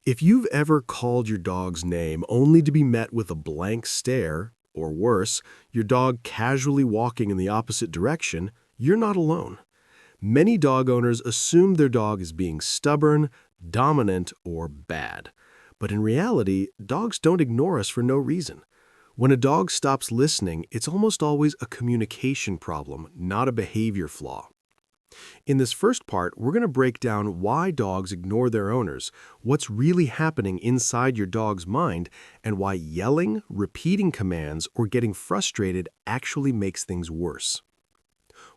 If you've ever called your dog's name only to be met with a blank stare, or worse, your dog casually walking in the opposite direction, you're not alone. Many dog owners assume their dog is being stubborn, dominant, or bad. But in reality, dogs don't ignore us for no reason. When a dog stops listening, it's almost always a communication problem, not a behavior flaw. In this first part, we're going to break down why dogs ignore their owners, what's really happening inside your dog's mind, and why yelling, repeating commands, or getting frustrated actually makes things worse.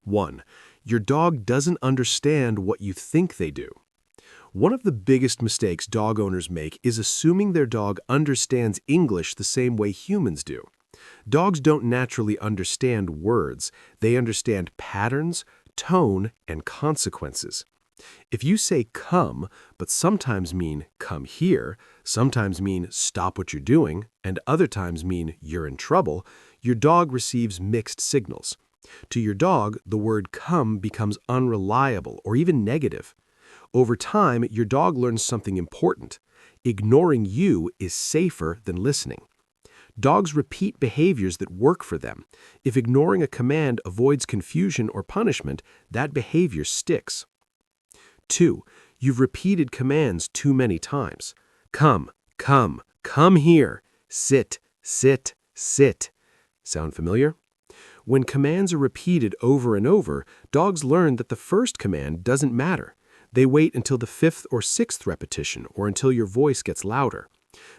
1. Your dog doesn't understand what you think they do. One of the biggest mistakes dog owners make is assuming their dog understands English the same way humans do. Dogs don't naturally understand words. They understand patterns, tone, and consequences. If you say come, but sometimes mean come here, sometimes mean stop what you're doing, and other times mean you're in trouble, your dog receives mixed signals. To your dog, the word come becomes unreliable or even negative. Over time, your dog learns something important. Ignoring you is safer than listening. Dogs repeat behaviors that work for them. If ignoring a command avoids confusion or punishment, that behavior sticks. 2. You've repeated commands too many times. Come, come, come here. Sit, sit, sit. Sound familiar? When commands are repeated over and over, dogs learn that the first command doesn't matter. They wait until the 5th or 6th repetition or until your voice gets louder.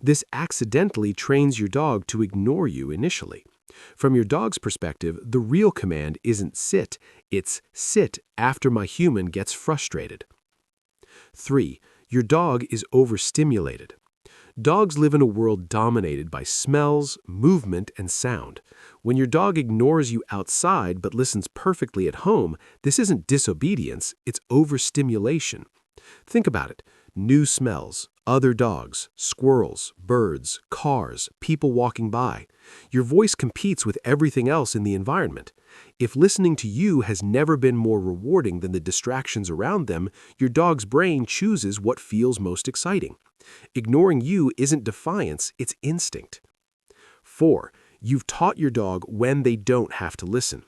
This accidentally trains your dog to ignore you initially. From your dog's perspective, the real command isn't sit, it's sit after my human gets frustrated. 3. Your dog is overstimulated. Dogs live in a world dominated by smells, movement, and sound. When your dog ignores you outside but listens perfectly at home, this isn't disobedience, it's overstimulation. Think about it. New smells, other dogs, squirrels, birds, cars, people walking by. Your voice competes with everything else in the environment. If listening to you has never been more rewarding than the distractions around them, your dog's brain chooses what feels most exciting. Ignoring you isn't defiance, it's instinct. 4. You've taught your dog when they don't have to listen.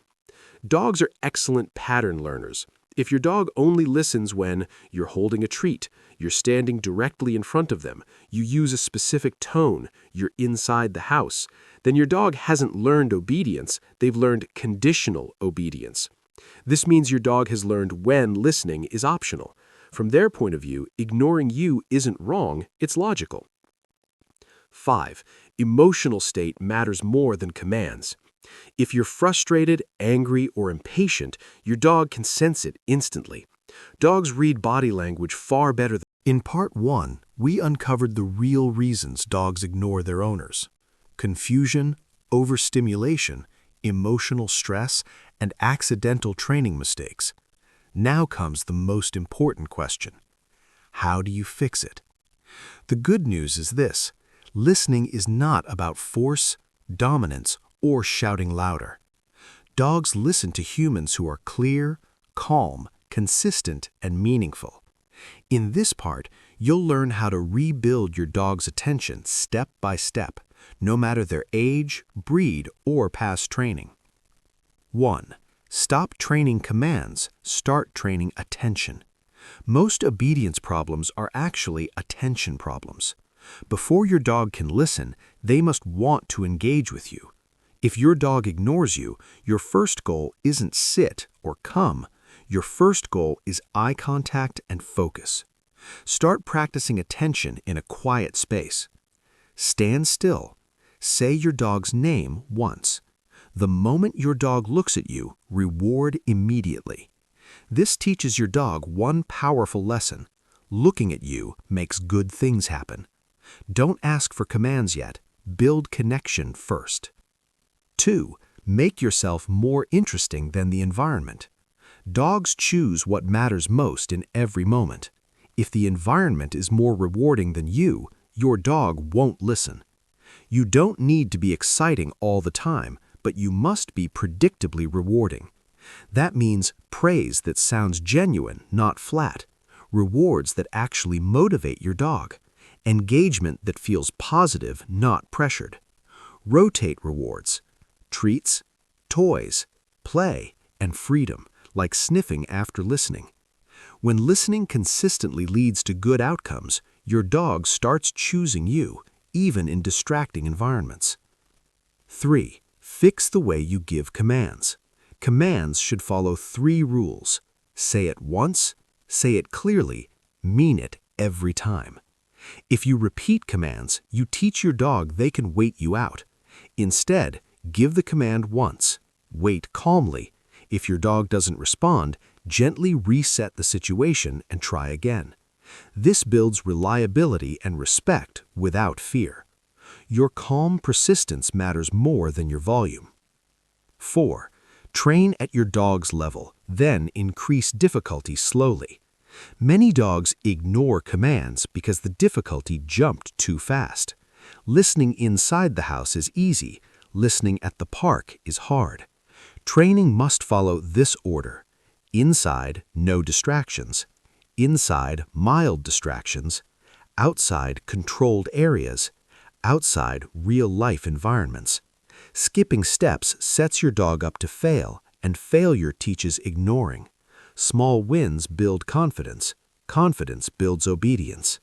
Dogs are excellent pattern learners. If your dog only listens when you're holding a treat, you're standing directly in front of them, you use a specific tone, you're inside the house, then your dog hasn't learned obedience, they've learned conditional obedience. This means your dog has learned when listening is optional. From their point of view, ignoring you isn't wrong, it's logical. 5. Emotional state matters more than commands. If you're frustrated, angry, or impatient, your dog can sense it instantly. Dogs read body language far better than... In part 1, we uncovered the real reasons dogs ignore their owners: confusion, overstimulation, emotional stress, and accidental training mistakes. Now comes the most important question. How do you fix it? The good news is this: listening is not about force, dominance, or shouting louder. Dogs listen to humans who are clear, calm, consistent, and meaningful. In this part, you'll learn how to rebuild your dog's attention step by step, no matter their age, breed, or past training. 1. Stop training commands, start training attention. Most obedience problems are actually attention problems. Before your dog can listen, they must want to engage with you. If your dog ignores you, your first goal isn't sit or come. Your first goal is eye contact and focus. Start practicing attention in a quiet space. Stand still. Say your dog's name once. The moment your dog looks at you, reward immediately. This teaches your dog one powerful lesson. Looking at you makes good things happen. Don't ask for commands yet. Build connection first. 2. Make yourself more interesting than the environment. Dogs choose what matters most in every moment. If the environment is more rewarding than you, your dog won't listen. You don't need to be exciting all the time, but you must be predictably rewarding. That means praise that sounds genuine, not flat. Rewards that actually motivate your dog. Engagement that feels positive, not pressured. Rotate rewards. Treats, toys, play, and freedom, like sniffing after listening. When listening consistently leads to good outcomes, your dog starts choosing you, even in distracting environments. 3. Fix the way you give commands. Commands should follow 3 rules. Say it once, say it clearly, mean it every time. If you repeat commands, you teach your dog they can wait you out. Instead, give the command once. Wait calmly. If your dog doesn't respond, gently reset the situation and try again. This builds reliability and respect without fear. Your calm persistence matters more than your volume. 4. Train at your dog's level, then increase difficulty slowly. Many dogs ignore commands because the difficulty jumped too fast. Listening inside the house is easy. Listening at the park is hard. Training must follow this order. Inside, no distractions. Inside, mild distractions. Outside, controlled areas. Outside, real-life environments. Skipping steps sets your dog up to fail, and failure teaches ignoring. Small wins build confidence. Confidence builds obedience.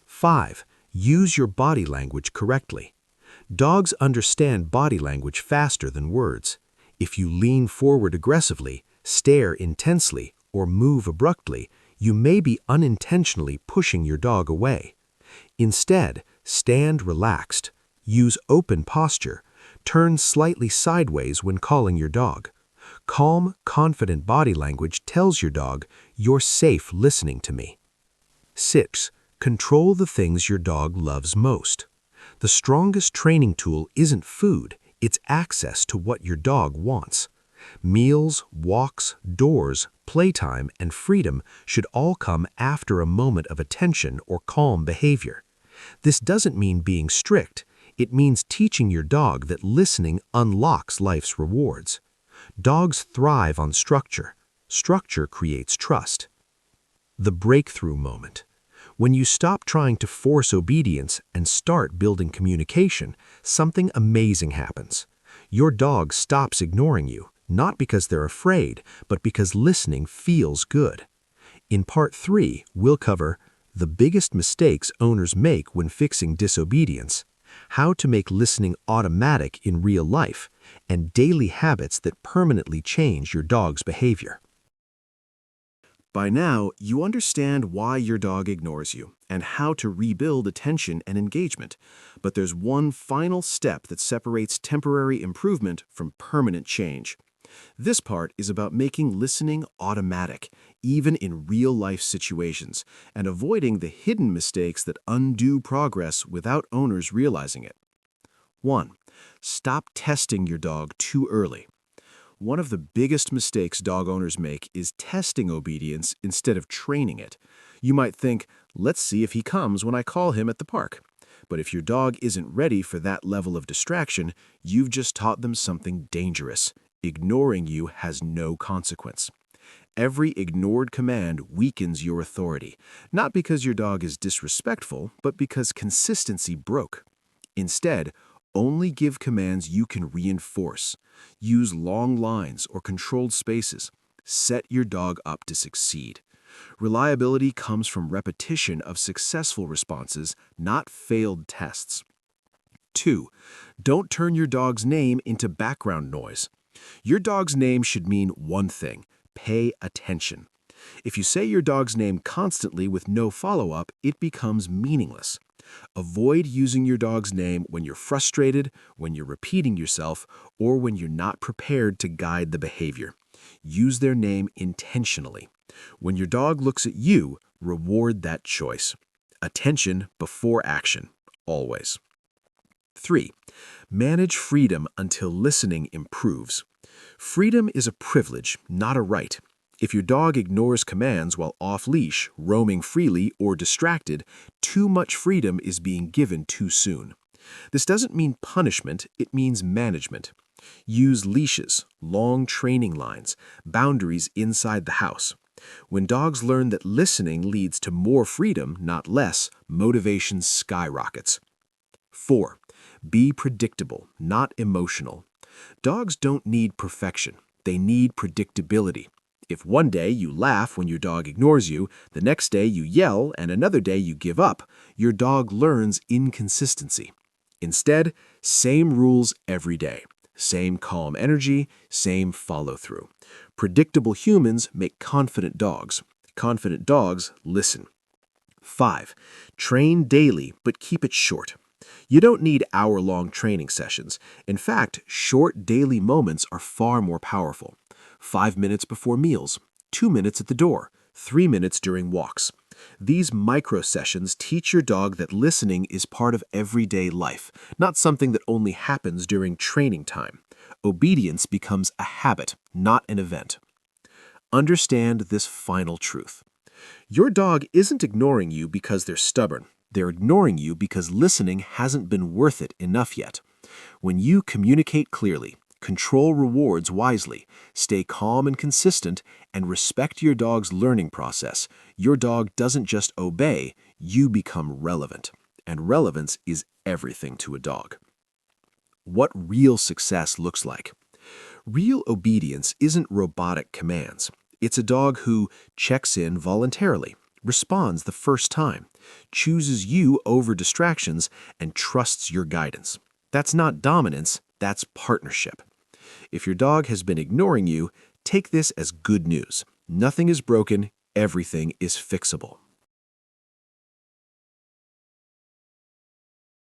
5. Use your body language correctly. Dogs understand body language faster than words. If you lean forward aggressively, stare intensely, or move abruptly, you may be unintentionally pushing your dog away. Instead, stand relaxed. Use open posture. Turn slightly sideways when calling your dog. Calm, confident body language tells your dog, "You're safe listening to me." 6. Control the things your dog loves most. The strongest training tool isn't food, it's access to what your dog wants. Meals, walks, doors, playtime, and freedom should all come after a moment of attention or calm behavior. This doesn't mean being strict. It means teaching your dog that listening unlocks life's rewards. Dogs thrive on structure. Structure creates trust. The breakthrough moment. When you stop trying to force obedience and start building communication, something amazing happens. Your dog stops ignoring you, not because they're afraid, but because listening feels good. In Part 3, we'll cover the biggest mistakes owners make when fixing disobedience, how to make listening automatic in real life, and daily habits that permanently change your dog's behavior. By now, you understand why your dog ignores you and how to rebuild attention and engagement. But there's one final step that separates temporary improvement from permanent change. This part is about making listening automatic, even in real-life situations, and avoiding the hidden mistakes that undo progress without owners realizing it. 1. Stop testing your dog too early. One of the biggest mistakes dog owners make is testing obedience instead of training it. You might think, let's see if he comes when I call him at the park. But if your dog isn't ready for that level of distraction, you've just taught them something dangerous. Ignoring you has no consequence. Every ignored command weakens your authority, not because your dog is disrespectful, but because consistency broke. Instead, only give commands you can reinforce. Use long lines or controlled spaces. Set your dog up to succeed. Reliability comes from repetition of successful responses, not failed tests. 2. Don't turn your dog's name into background noise. Your dog's name should mean one thing: pay attention. If you say your dog's name constantly with no follow-up, it becomes meaningless. Avoid using your dog's name when you're frustrated, when you're repeating yourself, or when you're not prepared to guide the behavior. Use their name intentionally. When your dog looks at you, reward that choice. Attention before action, always. 3. Manage freedom until listening improves. Freedom is a privilege, not a right. If your dog ignores commands while off-leash, roaming freely, or distracted, too much freedom is being given too soon. This doesn't mean punishment, it means management. Use leashes, long training lines, boundaries inside the house. When dogs learn that listening leads to more freedom, not less, motivation skyrockets. 4. Be predictable, not emotional. Dogs don't need perfection. They need predictability. If one day you laugh when your dog ignores you, the next day you yell, and another day you give up, your dog learns inconsistency. Instead, same rules every day. Same calm energy, same follow-through. Predictable humans make confident dogs. Confident dogs listen. 5. Train daily, but keep it short. You don't need hour-long training sessions. In fact, short daily moments are far more powerful. 5 minutes before meals, 2 minutes at the door, 3 minutes during walks. These micro-sessions teach your dog that listening is part of everyday life, not something that only happens during training time. Obedience becomes a habit, not an event. Understand this final truth. Your dog isn't ignoring you because they're stubborn. They're ignoring you because listening hasn't been worth it enough yet. When you communicate clearly, control rewards wisely, stay calm and consistent, and respect your dog's learning process, your dog doesn't just obey, you become relevant. And relevance is everything to a dog. What real success looks like. Real obedience isn't robotic commands. It's a dog who checks in voluntarily, responds the first time, chooses you over distractions, and trusts your guidance. That's not dominance, that's partnership. If your dog has been ignoring you, take this as good news. Nothing is broken, everything is fixable.